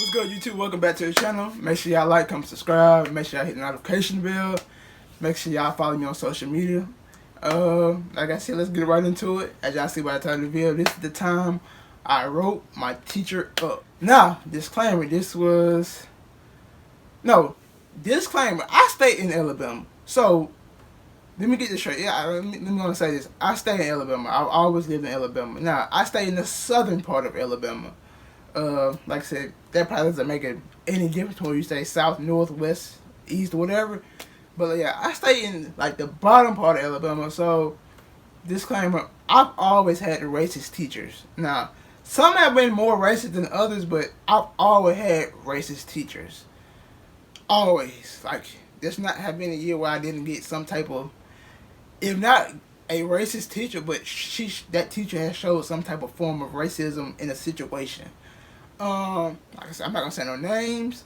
What's good, YouTube? Welcome back to the channel. Make sure y'all like, comment, subscribe. Make sure y'all hit the notification bell. Make sure y'all follow me on social media. Like I said, let's get right into it. As y'all see by the title of the video, this is the time I wrote my teacher up. Now, disclaimer, disclaimer, I stay in Alabama. So, let me get this straight. Yeah, let me want to say this. I stay in Alabama. I've always lived in Alabama. Now, I stay in the southern part of Alabama. Like I said, that probably doesn't make any difference when you say south, north, west, east, whatever. But yeah, I stay in like the bottom part of Alabama. So, disclaimer, I've always had racist teachers. Now, some have been more racist than others, but I've always had racist teachers. Always. Like, there's not have been a year where I didn't get some type of, if not a racist teacher, but that teacher has showed some type of form of racism in a situation. Like I said, I'm not gonna say no names.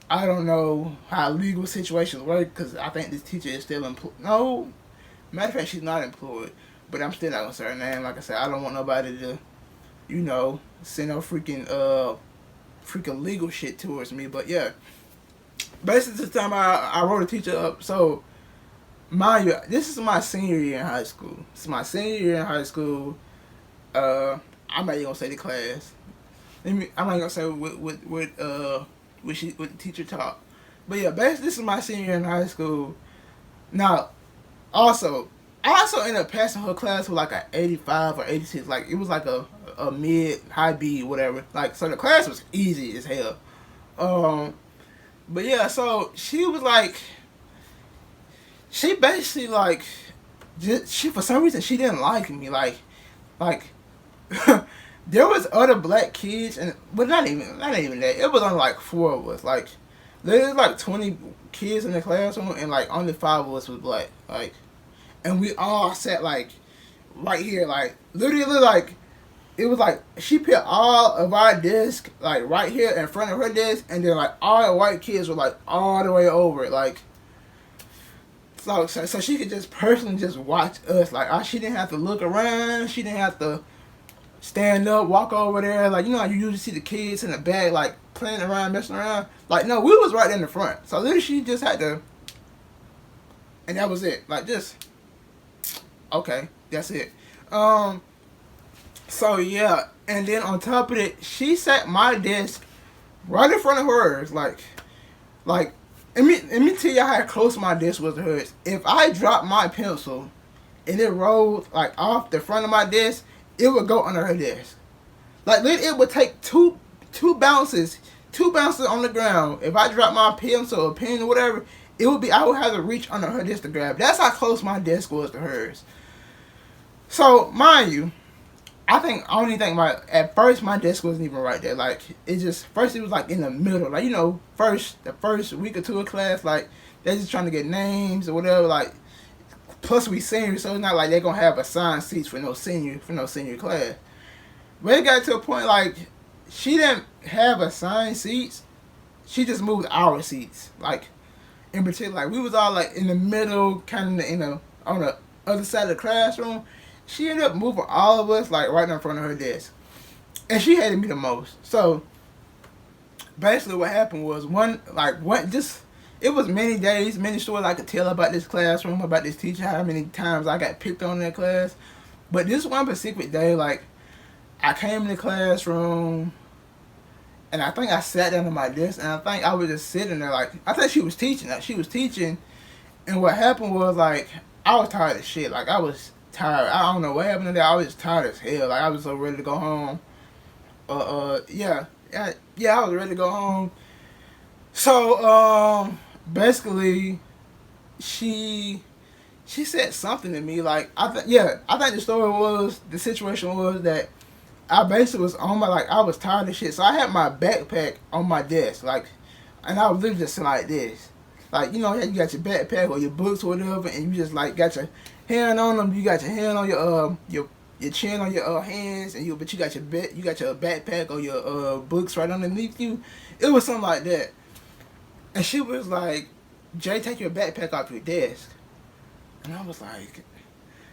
I don't know how legal situations work because I think this teacher is still employed. No, matter of fact, she's not employed. But I'm still not gonna say her name. Like I said, I don't want nobody to, send no freaking legal shit towards me. But yeah, basically this time I wrote a teacher up. So mind you, this is my senior year in high school. It's my senior year in high school. I'm not even gonna say the class. I'm not gonna say what the teacher taught. But yeah, basically this is my senior year in high school. Now, I also ended up passing her class with like an 85 or 86. Like it was like a mid, high B, whatever. Like so the class was easy as hell. But yeah, so she was like, she basically like, she for some reason she didn't like me. Like. There was other black kids, but not even that. It was only like 4 of us. Like there was like 20 kids in the classroom, and like only 5 of us was black. Like, and we all sat like right here, like literally like it was like she put all of our desk like right here in front of her desk, and then like all the white kids were like all the way over it, like. So she could just personally just watch us. Like she didn't have to look around. She didn't have to stand up, walk over there, like how you usually see the kids in the back, like playing around, messing around. Like no, we was right in the front. So literally, she just had to, and that was it. Like just, okay, that's it. So yeah, and then on top of it, she sat my desk right in front of hers, like. Let me tell you how close my desk was to hers. If I dropped my pencil, and it rolled like off the front of my desk, it would go under her desk. Like it would take two bounces on the ground. If I drop my pencil or pen or whatever, I would have to reach under her desk to grab. That's how close my desk was to hers. So mind you, at first my desk wasn't even right there. Like first it was like in the middle. Like the first week or two of class, like they're just trying to get names or whatever. Like. Plus we seniors, so it's not like they're gonna have assigned seats for no senior class. But it got to a point like she didn't have assigned seats. She just moved our seats. Like in particular, like we was all like in the middle, kind of on the other side of the classroom. She ended up moving all of us like right in front of her desk, and she hated me the most. So basically, what happened was it was many days, many stories I could tell about this classroom, about this teacher, how many times I got picked on in that class. But this one specific day, like, I came in the classroom, and I think I sat down at my desk, and I think I was just sitting there, like, I think she was teaching. She was teaching, and what happened was, like, I was tired as shit. Like, I was tired. I don't know what happened today. I was just tired as hell. Like, I was so ready to go home. Yeah, I was ready to go home. So, basically, she said something to me like I think the situation was that I basically was on I was tired of shit, so I had my backpack on my desk, like, and I was literally just sitting like this, like you got your backpack or your books or whatever, and you just like got your hand on them, you got your hand on your chin on your hands, and you got your backpack or your books right underneath you. It was something like that. And she was like, Jay, take your backpack off your desk. And I was like,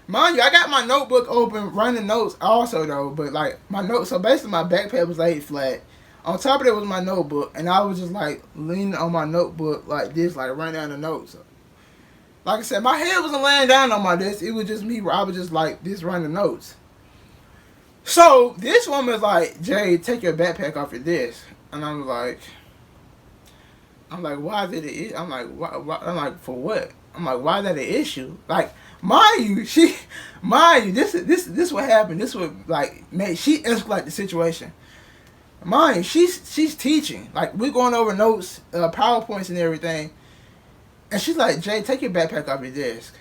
mind you, I got my notebook open, running notes also though, but like my notes, so basically my backpack was laid flat. On top of that was my notebook, and I was just like leaning on my notebook like this, like writing down the notes. Like I said, my head wasn't laying down on my desk. It was just me where I was just like this writing the notes. So this woman was like, Jay, take your backpack off your desk. And I'm like, why did it? I'm like, why? I'm like, for what? I'm like, why is that an issue? Like, mind you, this is what happened. This would like made she escalated the situation. Mind you, she's teaching. Like, we're going over notes, PowerPoints and everything. And she's like, Jay, take your backpack off your desk.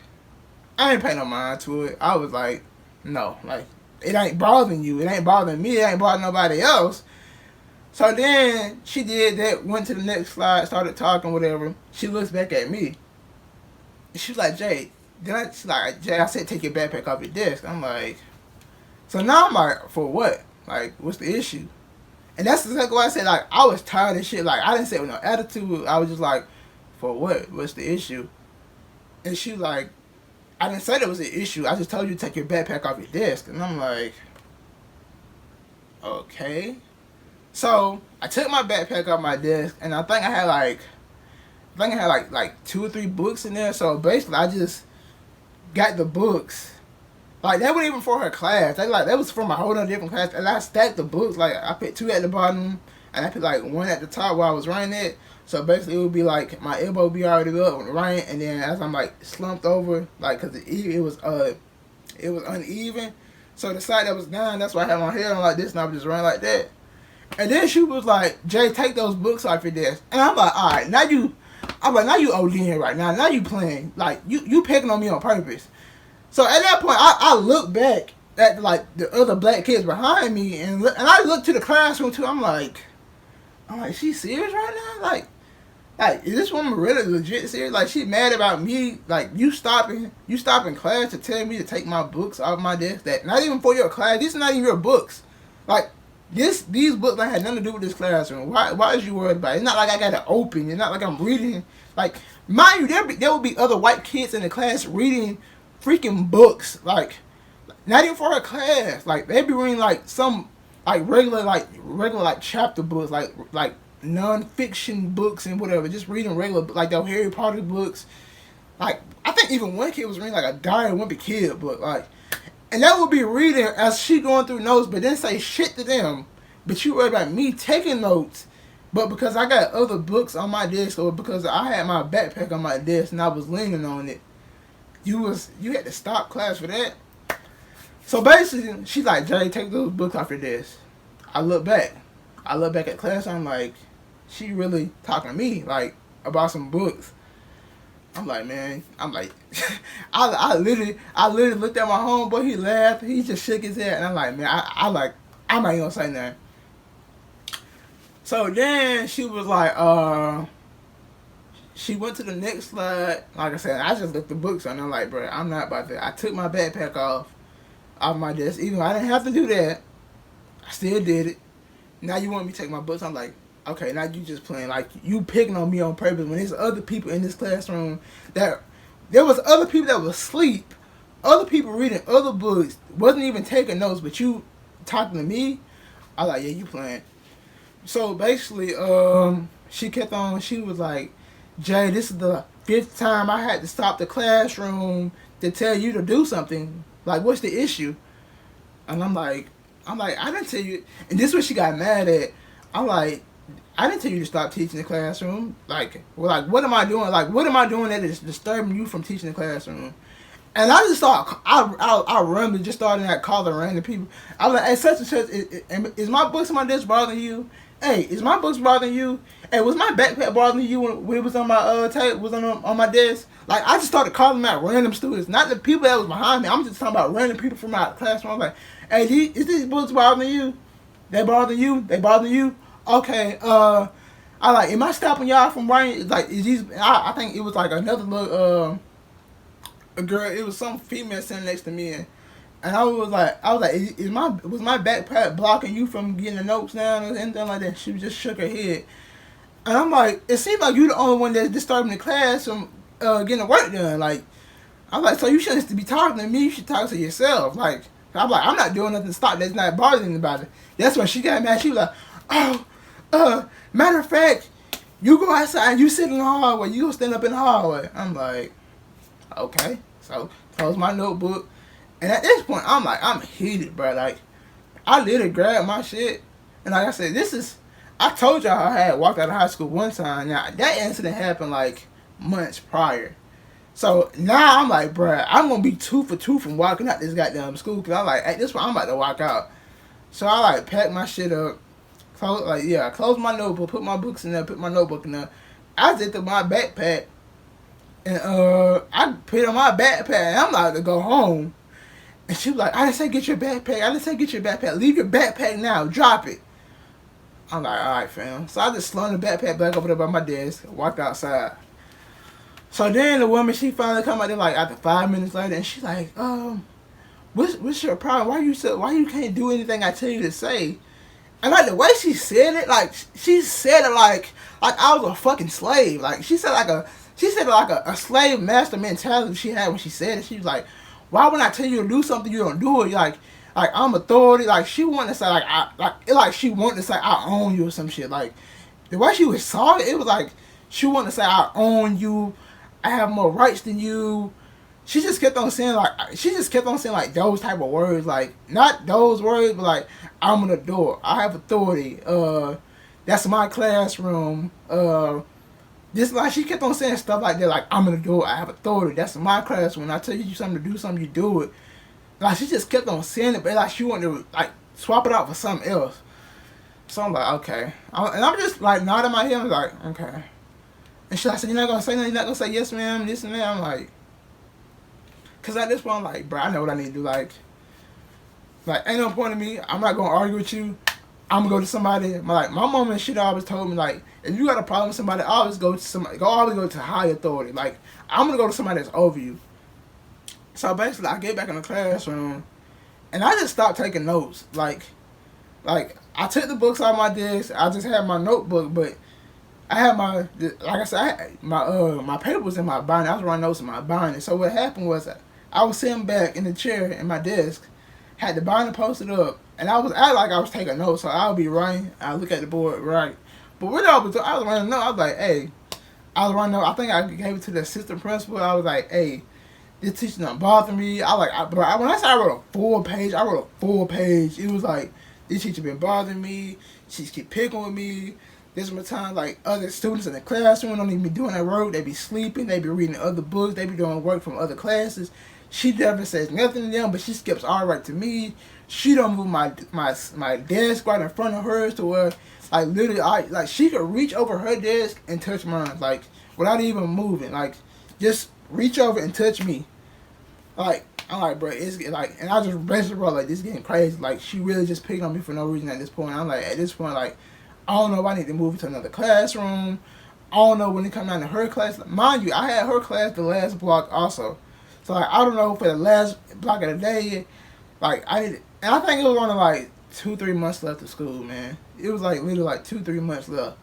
I ain't paying no mind to it. I was like, no, like, it ain't bothering you. It ain't bothering me. It ain't bothering nobody else. So then she did that, went to the next slide, started talking, whatever. She looks back at me. She's like, Jay, she's like, Jay, I said take your backpack off your desk. I'm like, so now I'm like, for what? Like, what's the issue? And that's exactly what I said. Like, I was tired of shit. Like, I didn't say it with no attitude. I was just like, for what? What's the issue? And she was like, I didn't say there was an issue. I just told you to take your backpack off your desk. And I'm like, okay. So I took my backpack off my desk, and I think I had like 2 or 3 books in there. So basically, I just got the books. Like, that wasn't even for her class. That was from a whole other different class. And I stacked the books. Like, I put 2 at the bottom, and I put like 1 at the top while I was writing it. So basically, it would be like my elbow would be already up right, and then as I'm like slumped over, like, cause it was uneven. So the side that was down, that's why I had my head on like this, and I was just running like that. And then she was like, Jay, take those books off your desk. And I'm like, all right, now you ODing right now. Now you playing, like you picking on me on purpose. So at that point, I look back at like the other black kids behind me, and I look to the classroom too. I'm like, she serious right now? Like, is this woman really legit serious? Like, she mad about me? Like, you stopping class to tell me to take my books off my desk? That not even for your class. These are not even your books. Like, these books ain't had nothing to do with this classroom. Why is you worried about it? It's not like I got it open. It's not like I'm reading. Like, mind you, there would be other white kids in the class reading freaking books. Like, not even for her class. Like, they'd be reading like some like regular chapter books, like non-fiction books and whatever, just reading regular, like the Harry Potter books. Like, I think even one kid was reading like a Diary of a Wimpy Kid book, like, and that would be reading as she going through notes, but then say shit to them. But you worry about me taking notes, but because I got other books on my desk, or because I had my backpack on my desk and I was leaning on it, you had to stop class for that. So basically, she's like, Jay, take those books off your desk. I look back at class, I'm like, she really talking to me, like, about some books. I'm like, man, I literally looked at my homeboy, he laughed, he just shook his head, and I'm like, man, I'm not even gonna say nothing. So then she was like, she went to the next slide. Like I said, I just left the books on. I'm like, bro, I'm not about that. I took my backpack off my desk, even though I didn't have to do that. I still did it. Now you want me to take my books? I'm like, okay, now you just playing. Like, you picking on me on purpose when there's other people in this classroom that there was other people that was asleep, other people reading other books, wasn't even taking notes, but you talking to me. I like, yeah, you playing. So basically, she kept on. She was like, Jay, this is the 5th time I had to stop the classroom to tell you to do something. Like, what's the issue? And I'm like, I didn't tell you. And this is what she got mad at. I'm like, I didn't tell you to stop teaching the classroom. Like, what am I doing? Like, what am I doing that is disturbing you from teaching the classroom? And I just thought, I randomly just started calling random people. I was like, hey, such and such, is my books on my desk bothering you? Hey, is my books bothering you? Hey, was my backpack bothering you when it was on my tape, was on my desk? Like, I just started calling out random students, not the people that was behind me. I'm just talking about random people from my classroom. I'm like, hey, is these books bothering you? They bother you? They bother you? Okay, I like, am I stopping y'all from writing? Like, is these, I think it was like another little, a girl, it was some female sitting next to me, and I was like, was my backpack blocking you from getting the notes down or anything like that? She just shook her head. And I'm like, it seems like you're the only one that's disturbing the class from getting the work done. Like, I'm like, so you shouldn't be talking to me, you should talk to yourself. Like, I'm not doing nothing to stop that's not bothering anybody. That's when she got mad. She was like, Matter of fact, you go outside, you sit in the hallway, you go stand up in the hallway. I'm like, okay. So close my notebook, and at this point, I'm heated, bro. Like, I literally grabbed my shit, and like I said, I told y'all I had walked out of high school one time. Now that incident happened like months prior. So now I'm like, bruh, I'm gonna be 2 for 2 from walking out this goddamn school, because I'm like, at this point, I'm about to walk out. So I like packed my shit up, I closed my notebook, put my books in there, put my notebook in there. I zipped up my backpack, and I put it on my backpack, and I'm about to go home. And she was like, I didn't say get your backpack. I didn't say get your backpack. Leave your backpack now. Drop it. I'm like, alright, fam. So I just slung the backpack back over there by my desk, walked outside. So then the woman, she finally come out there like after 5 minutes later, and she's like, what's your problem? Why you can't do anything I tell you to say? And like the way she said it, like she said it like I was a fucking slave. Like she said like a slave master mentality she had when she said it. She was like, why when I tell you to do something you don't do it? Like I'm authority. Like she wanted to say like she wanted to say I own you or some shit. Like the way she was saw it, it was like she wanted to say I own you. I have more rights than you. She just kept on saying like those type of words, like not those words, but like I'm an adult, I have authority. That's my classroom. This like she kept on saying stuff like that, like I'm an adult, I have authority. That's my classroom. When I tell you something to do something, you do it. Like she just kept on saying it, but like she wanted to like swap it out for something else. So I'm like, okay, and I'm just like nodding my head. I'm like, okay. And she like said, you're not gonna say nothing. You're not gonna say yes, ma'am, this and that. I'm like. Cause at this point, I'm like, bro, I know what I need to do. Like, ain't no point in me. I'm not gonna argue with you. I'm gonna go to somebody. My mom and shit always told me, like, if you got a problem with somebody, always go to somebody. Always go to high authority. Like, I'm gonna go to somebody that's over you. So basically, I get back in the classroom, and I just stopped taking notes. Like I took the books out of my desk. I just had my notebook, but I had my, like I said, I had my paper was in my binder. I was writing notes in my binder. So what happened was, I was sitting back in the chair in my desk, had the binder posted up, and I was taking notes. So I would be writing. I look at the board, right. But what I was writing notes. I was like, hey, I think I gave it to the assistant principal. I was like, hey, this teacher don't bother me. When I said I wrote a full page. It was like, this teacher been bothering me. She keep picking with me. There's some time like other students in the classroom don't even be doing their work. They be sleeping. They be reading other books. They be doing work from other classes. She never says nothing to them, but she skips all right to me. She don't move my desk right in front of hers to where like literally she could reach over her desk and touch mine like without even moving. Like just reach over and touch me. Like I'm like, bro, it's like, and I just basically bro, like this is getting crazy. Like she really just picked on me for no reason at this point. I'm like, at this point, like I don't know if I need to move to another classroom. I don't know when it come down to her class. Mind you, I had her class the last block also. So like I don't know for the last block of the day, like and I think it was only like 2-3 months left of school, man. It was like literally like 2-3 months left.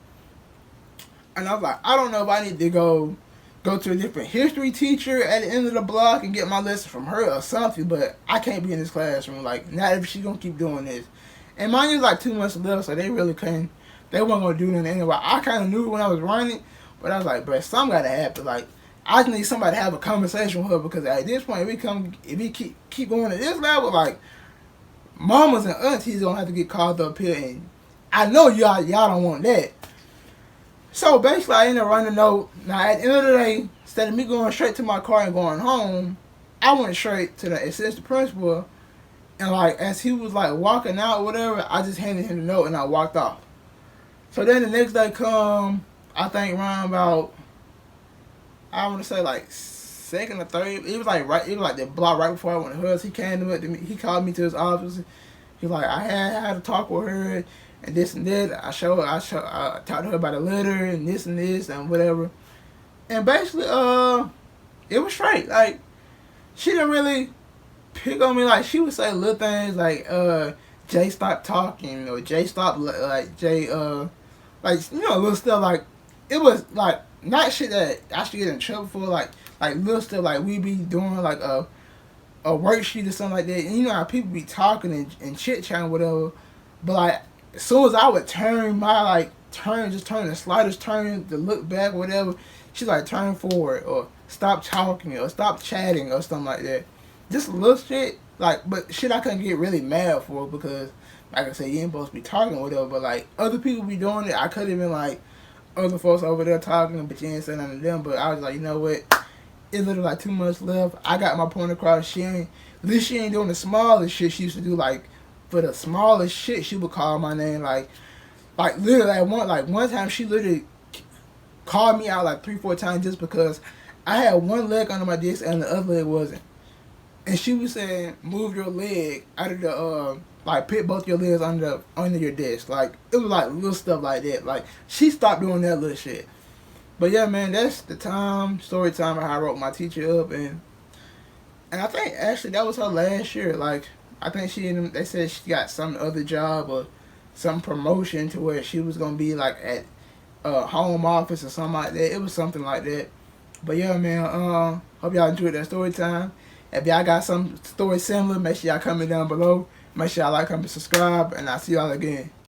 And I was like, I don't know if I need to go to a different history teacher at the end of the block and get my lesson from her or something, but I can't be in this classroom. Like not if she's gonna keep doing this. And mine is like 2 months left, so they really couldn't. They weren't gonna do nothing anyway. I kind of knew when I was running, but I was like, bro, something gotta happen. Like I just need somebody to have a conversation with her because at this point, if we keep going at this level, like mamas and aunties gonna have to get called up here, and I know y'all don't want that. So basically, I ended up writing a note. Now at the end of the day, instead of me going straight to my car and going home, I went straight to the assistant principal, and like as he was like walking out or whatever, I just handed him the note and I walked off. So then the next day come, I think around about, I want to say like second or third. It was like the block right before I went to hers. He came to me. He called me to his office. He like I had to talk with her and this and that. I talked to her about a letter and this and whatever. And basically, it was straight. Like she didn't really pick on me. Like she would say little things like Jay stop talking or Jay stop like Jay like you know little stuff like it was like not shit that I should get in trouble for like little stuff like we be doing like a worksheet or something like that, and you know how people be talking and chit chatting whatever, but like as soon as I would turn my like turn the slightest turn to look back, whatever. She's like, turn forward or stop talking or stop chatting or something like that. Just little shit, like, but shit I couldn't get really mad for because, like I said, you ain't supposed to be talking or whatever. But like other people be doing it, I could have been like other folks over there talking, but you ain't saying nothing to them. But I was like, you know what? It's literally like 2 months left. I got my point across. At least she ain't doing the smallest shit she used to do. Like for the smallest shit, she would call my name. Like literally, one time she literally called me out like 3-4 times just because I had one leg under my desk and the other leg wasn't. And she was saying, move your leg out of the like put both your legs under your desk. Like it was like little stuff like that. Like she stopped doing that little shit. But yeah, man, that's the story time of how I wrote my teacher up, and I think actually that was her last year. Like I think they said she got some other job or some promotion to where she was gonna be like at home office or something like that. It was something like that. But yeah, man, hope y'all enjoyed that story time. If y'all got some story similar, make sure y'all comment down below. Make sure y'all like, comment, subscribe, and I'll see y'all again.